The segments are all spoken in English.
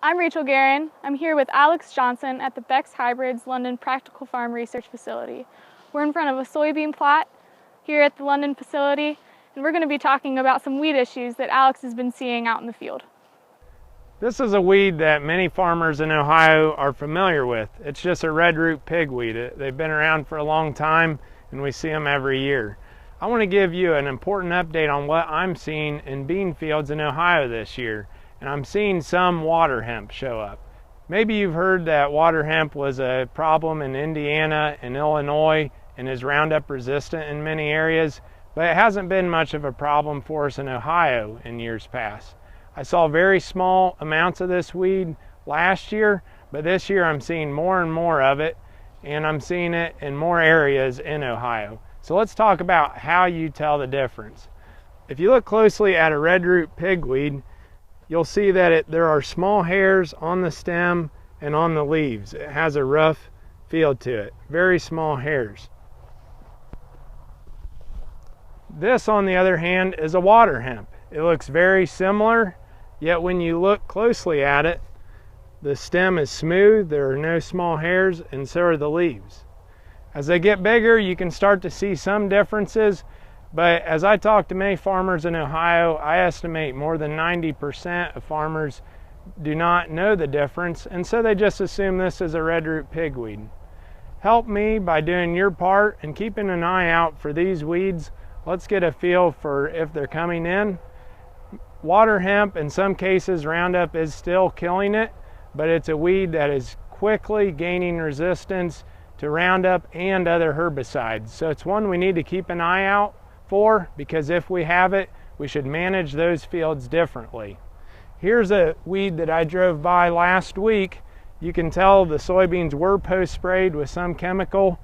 I'm Rachel Guerin. I'm here with Alex Johnson at the Bex Hybrids London Practical Farm Research Facility. We're in front of a soybean plot here at the London facility, and we're going to be talking about some weed issues that Alex has been seeing out in the field. This is a weed that many farmers in Ohio are familiar with. It's just a red root pigweed. They've been around for a long time and we see them every year. I want to give you an important update on what I'm seeing in bean fields in Ohio this year. And I'm seeing some water hemp show up. Maybe you've heard that water hemp was a problem in Indiana and Illinois and is Roundup resistant in many areas, but it hasn't been much of a problem for us in Ohio in years past. I saw very small amounts of this weed last year, but this year I'm seeing more and more of it, and I'm seeing it in more areas in Ohio. So let's talk about how you tell the difference. If you look closely at a red root pigweed, you'll see that there are small hairs on the stem and on the leaves. It has a rough feel to it, very small hairs. This, on the other hand, is a water hemp. It looks very similar, yet when you look closely at it, the stem is smooth, there are no small hairs, and so are the leaves. As they get bigger, you can start to see some differences. But as I talk to many farmers in Ohio, I estimate more than 90% of farmers do not know the difference, and so they just assume this is a red root pigweed. Help me by doing your part and keeping an eye out for these weeds. Let's get a feel for if they're coming in. Water hemp, in some cases, Roundup is still killing it, but it's a weed that is quickly gaining resistance to Roundup and other herbicides. So it's one we need to keep an eye out for, because if we have it, we should manage those fields differently. Here's a weed that I drove by last week. You can tell the soybeans were post-sprayed with some chemical.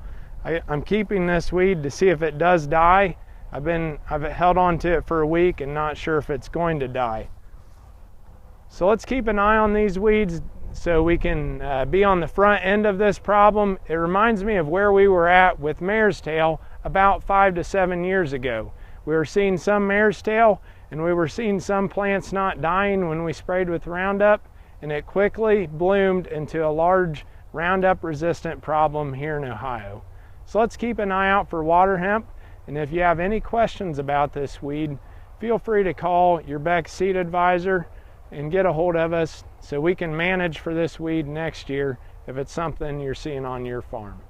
I'm keeping this weed to see if it does die. I've held on to it for a week and not sure if it's going to die. So let's keep an eye on these weeds so we can be on the front end of this problem. It reminds me of where we were at with mare's tail about 5 to 7 years ago. We were seeing some mare's tail and we were seeing some plants not dying when we sprayed with Roundup, and it quickly bloomed into a large Roundup resistant problem here in Ohio. So let's keep an eye out for water hemp, and if you have any questions about this weed, feel free to call your Bex seed advisor and get a hold of us so we can manage for this weed next year if it's something you're seeing on your farm.